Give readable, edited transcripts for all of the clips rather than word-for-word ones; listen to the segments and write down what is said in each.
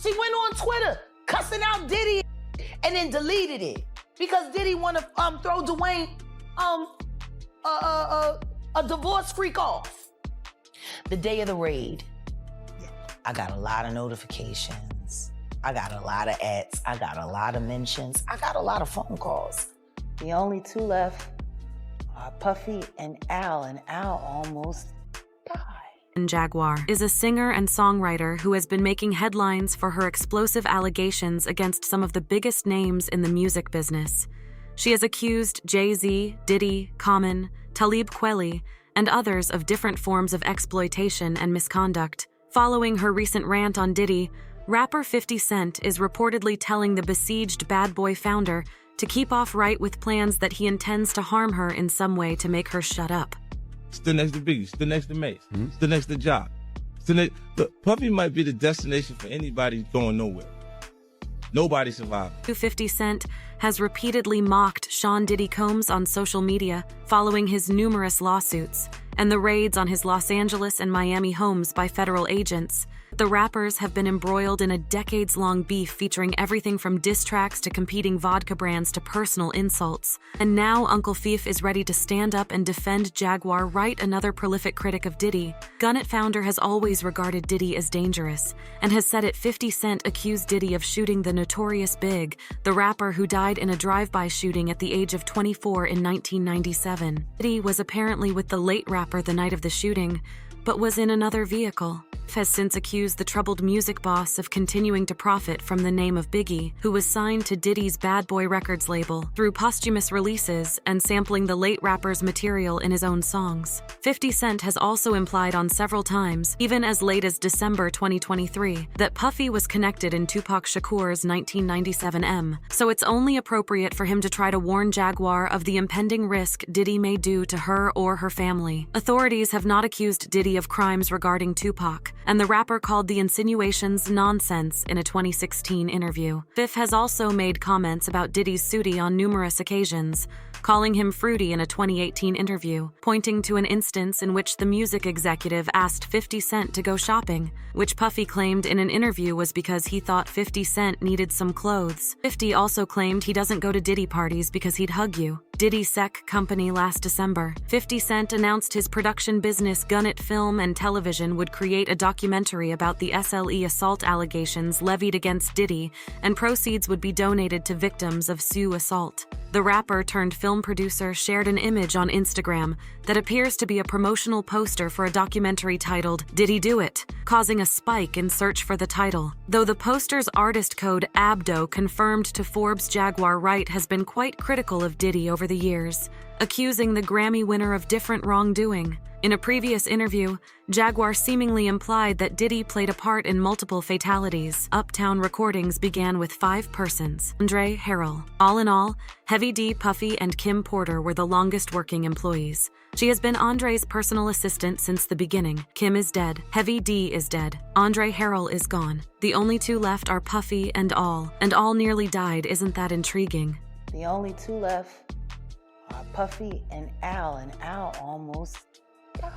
She went on Twitter cussing out Diddy and then deleted it because Diddy want to throw Dwayne a divorce freak off. The day of the raid, I got a lot of notifications. I got a lot of ads. I got a lot of mentions. I got a lot of phone calls. The only two left are Puffy and Al almost died. Jaguar is a singer and songwriter who has been making headlines for her explosive allegations against some of the biggest names in the music business. She has accused Jay-Z, Diddy, Common, Talib Kweli, and others of different forms of exploitation and misconduct. Following her recent rant on Diddy, rapper 50 Cent is reportedly telling the besieged Bad Boy founder to keep off Wright with plans that he intends to harm her in some way to make her shut up. Still next to Biggie, still next to Mace, still next to Jock. Look, Puffy might be the destination for anybody going nowhere. Nobody survived. 50 Cent has repeatedly mocked Sean Diddy Combs on social media following his numerous lawsuits and the raids on his Los Angeles and Miami homes by federal agents. The rappers have been embroiled in a decades-long beef featuring everything from diss tracks to competing vodka brands to personal insults. And now Uncle Fief is ready to stand up and defend Jaguar Wright, another prolific critic of Diddy. Gunnet founder has always regarded Diddy as dangerous and has said it 50 Cent accused Diddy of shooting the notorious Big, the rapper who died in a drive-by shooting at the age of 24 in 1997. Diddy was apparently with the late rapper the night of the shooting, but was in another vehicle. Has since accused the troubled music boss of continuing to profit from the name of Biggie, who was signed to Diddy's Bad Boy Records label through posthumous releases and sampling the late rapper's material in his own songs. 50 Cent has also implied on several times, even as late as December 2023, that Puffy was connected in Tupac Shakur's 1997 M, so it's only appropriate for him to try to warn Jaguar of the impending risk Diddy may do to her or her family. Authorities have not accused Diddy of crimes regarding Tupac, and the rapper called the insinuations nonsense in a 2016 interview. Biff has also made comments about Diddy's Sooty on numerous occasions, calling him fruity in a 2018 interview, pointing to an instance in which the music executive asked 50 Cent to go shopping, which Puffy claimed in an interview was because he thought 50 Cent needed some clothes. 50 also claimed he doesn't go to Diddy parties because he'd hug you. Diddy Sec Company last December, 50 Cent announced his production business Gunnet Film and Television would create a documentary about the SLE assault allegations levied against Diddy, and proceeds would be donated to victims of Sioux assault. The rapper turned film producer shared an image on Instagram that appears to be a promotional poster for a documentary titled Did He Do It?, causing a spike in search for the title. Though the poster's artist code Abdo confirmed to Forbes, Jaguar Wright has been quite critical of Diddy over the years, accusing the Grammy winner of different wrongdoing. In a previous interview, Jaguar seemingly implied that Diddy played a part in multiple fatalities. Uptown recordings began with 5 persons. Andre Harrell. All in all, Heavy D, Puffy, and Kim Porter were the longest working employees. She has been Andre's personal assistant since the beginning. Kim is dead. Heavy D is dead. Andre Harrell is gone. The only two left are Puffy and All nearly died. Isn't that intriguing? The only two left are Puffy and Al almost died.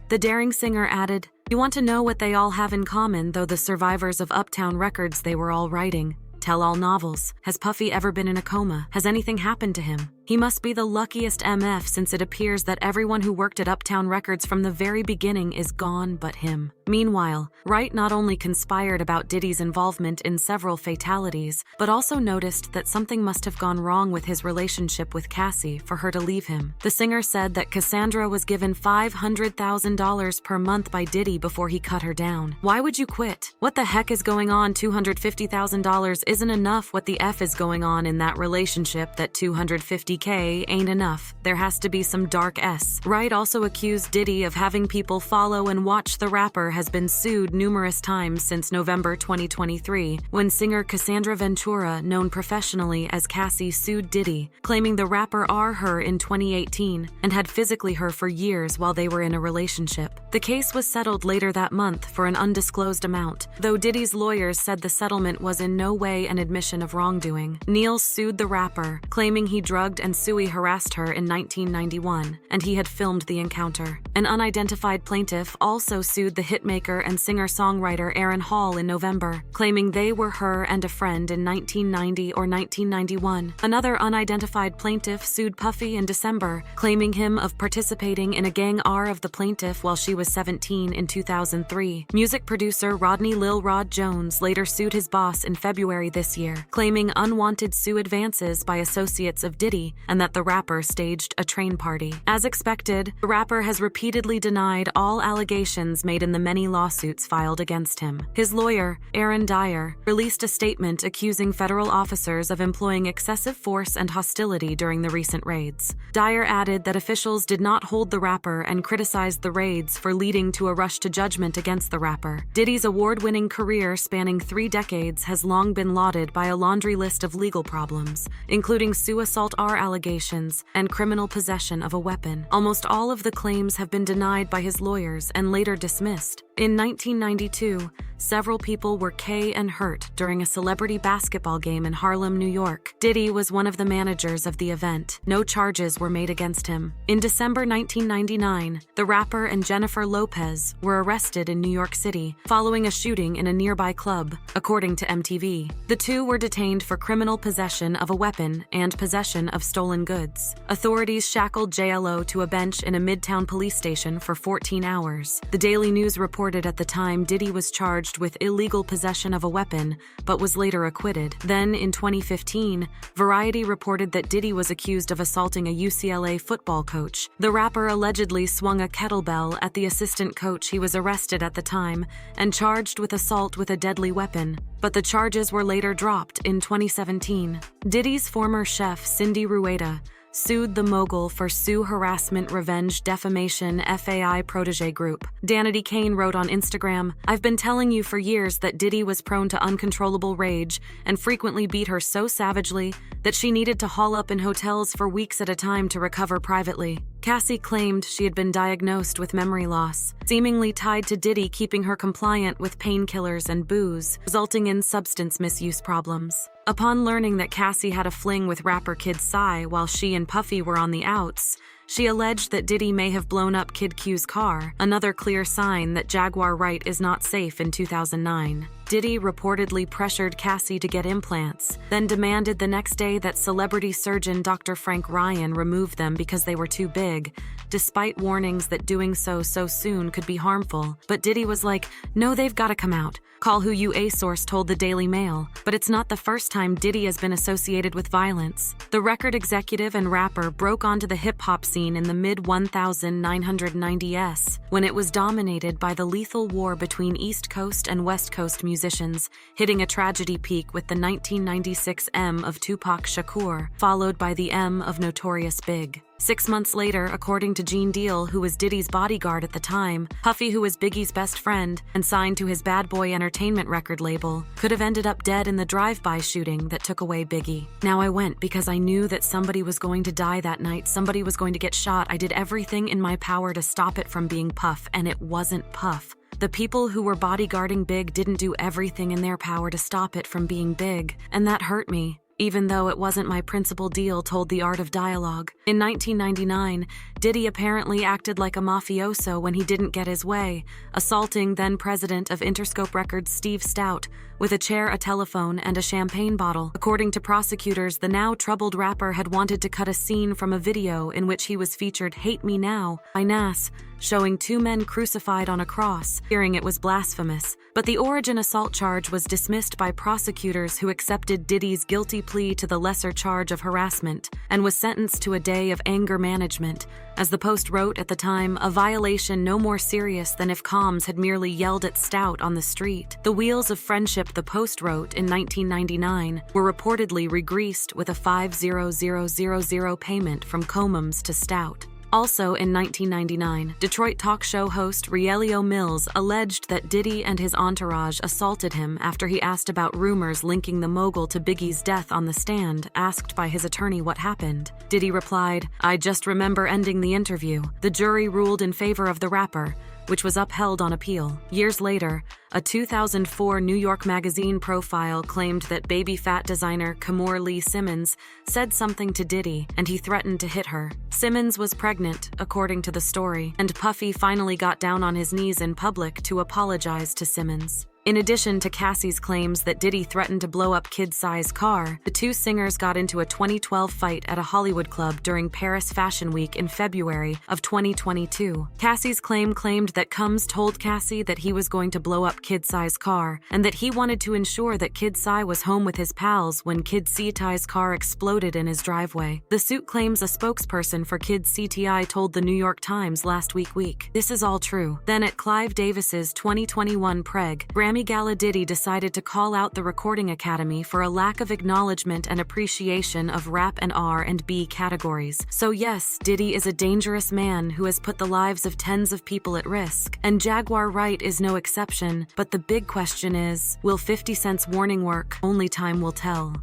The daring singer added, "You want to know what they all have in common, though the survivors of Uptown Records they were all writing? Tell-all novels. Has Puffy ever been in a coma? Has anything happened to him? He must be the luckiest MF since it appears that everyone who worked at Uptown Records from the very beginning is gone but him." Meanwhile, Wright not only conspired about Diddy's involvement in several fatalities, but also noticed that something must have gone wrong with his relationship with Cassie for her to leave him. The singer said that Cassandra was given $500,000 per month by Diddy before he cut her down. Why would you quit? What the heck is going on? $250,000 isn't enough. What the F is going on in that relationship that $250K ain't enough? There has to be some dark S. Wright also accused Diddy of having people follow and watch the rapper has been sued numerous times since November 2023, when singer Cassandra Ventura, known professionally as Cassie, sued Diddy, claiming the rapper her in 2018 and had physically her for years while they were in a relationship. The case was settled later that month for an undisclosed amount, though Diddy's lawyers said the settlement was in no way an admission of wrongdoing. Neil sued the rapper, claiming he drugged and Suey harassed her in 1991, and he had filmed the encounter. An unidentified plaintiff also sued the hitmaker and singer-songwriter Aaron Hall in November, claiming they were her and a friend in 1990 or 1991. Another unidentified plaintiff sued Puffy in December, claiming him of participating in a gang R of the plaintiff while she was 17 in 2003. Music producer Rodney Lil Rod Jones later sued his boss in February this year, claiming unwanted sue advances by associates of Diddy and that the rapper staged a train party. As expected, the rapper has repeatedly denied all allegations made in the many lawsuits filed against him. His lawyer, Aaron Dyer, released a statement accusing federal officers of employing excessive force and hostility during the recent raids. Dyer added that officials did not hold the rapper and criticized the raids for leading to a rush to judgment against the rapper. Diddy's award-winning career spanning 3 decades has long been lauded by a laundry list of legal problems, including sue assault R allegations and criminal possession of a weapon. Almost all of the claims have been denied by his lawyers and later dismissed. In 1992, several people were killed and hurt during a celebrity basketball game in Harlem, New York. Diddy was one of the managers of the event. No charges were made against him. In December 1999, the rapper and Jennifer Lopez were arrested in New York City following a shooting in a nearby club, according to MTV. The two were detained for criminal possession of a weapon and possession of stolen goods. Authorities shackled JLO to a bench in a Midtown police station for 14 hours. The Daily News reported at the time Diddy was charged with illegal possession of a weapon, but was later acquitted. Then, in 2015, Variety reported that Diddy was accused of assaulting a UCLA football coach. The rapper allegedly swung a kettlebell at the assistant coach. He was arrested at the time and charged with assault with a deadly weapon, but the charges were later dropped in 2017. Diddy's former chef, Cindy Rueda, sued the mogul for sue harassment revenge defamation FAI protege group. Danity Kane wrote on Instagram, "I've been telling you for years that Diddy was prone to uncontrollable rage and frequently beat her so savagely that she needed to haul up in hotels for weeks at a time to recover privately." Cassie claimed she had been diagnosed with memory loss, seemingly tied to Diddy keeping her compliant with painkillers and booze, resulting in substance misuse problems. Upon learning that Cassie had a fling with rapper Kid Psy while she and Puffy were on the outs, she alleged that Diddy may have blown up Kid Q's car, another clear sign that Jaguar Wright is not safe in 2009. Diddy reportedly pressured Cassie to get implants, then demanded the next day that celebrity surgeon Dr. Frank Ryan remove them because they were too big, despite warnings that doing so soon could be harmful. But Diddy was like, "No, they've got to come out." Call who you a source told the Daily Mail. But it's not the first time Diddy has been associated with violence. The record executive and rapper broke onto the hip-hop scene in the mid-1990s, when it was dominated by the lethal war between East Coast and West Coast musicians, hitting a tragedy peak with the 1996 M of Tupac Shakur, followed by the M of Notorious Big. 6 months later, according to Gene Deal, who was Diddy's bodyguard at the time, Puffy, who was Biggie's best friend and signed to his Bad Boy Entertainment record label, could have ended up dead in the drive-by shooting that took away Biggie. Now I went because I knew that somebody was going to die that night, somebody was going to get shot. I did everything in my power to stop it from being Puff, and it wasn't Puff. The people who were bodyguarding Big didn't do everything in their power to stop it from being Big, and that hurt me. Even though it wasn't my principal deal, told The Art of Dialogue. In 1999, Diddy apparently acted like a mafioso when he didn't get his way, assaulting then-president of Interscope Records Steve Stout with a chair, a telephone, and a champagne bottle. According to prosecutors, the now-troubled rapper had wanted to cut a scene from a video in which he was featured "Hate Me Now" by Nas, showing 2 men crucified on a cross, fearing it was blasphemous. But the origin assault charge was dismissed by prosecutors who accepted Diddy's guilty plea to the lesser charge of harassment and was sentenced to a day of anger management. As the Post wrote at the time, a violation no more serious than if Combs had merely yelled at Stout on the street. The wheels of friendship, the Post wrote in 1999, were reportedly regreased with a $5,000 payment from Combs to Stout. Also in 1999, Detroit talk show host Rielio Mills alleged that Diddy and his entourage assaulted him after he asked about rumors linking the mogul to Biggie's death on the stand. Asked by his attorney what happened, Diddy replied, "I just remember ending the interview. The jury ruled in favor of the rapper. which was upheld on appeal. Years later, a 2004 New York Magazine profile claimed that baby fat designer Kimora Lee Simmons said something to Diddy and he threatened to hit her. Simmons was pregnant, according to the story, and Puffy finally got down on his knees in public to apologize to Simmons. In addition to Cassie's claims that Diddy threatened to blow up Kid-Size car, the two singers got into a 2012 fight at a Hollywood club during Paris Fashion Week in February of 2022. Cassie's claimed that Combs told Cassie that he was going to blow up Kid-Size car and that he wanted to ensure that Kid-Si was home with his pals when Kid-Cti's car exploded in his driveway. The suit claims a spokesperson for Kid-Cti told the New York Times last week, "This is all true." Then at Clive Davis's 2021 Preg Grammy Gala, Diddy decided to call out the Recording Academy for a lack of acknowledgement and appreciation of rap and R&B categories. So yes, Diddy is a dangerous man who has put the lives of tens of people at risk, and Jaguar Wright is no exception, but the big question is, will 50 Cent's warning work? Only time will tell.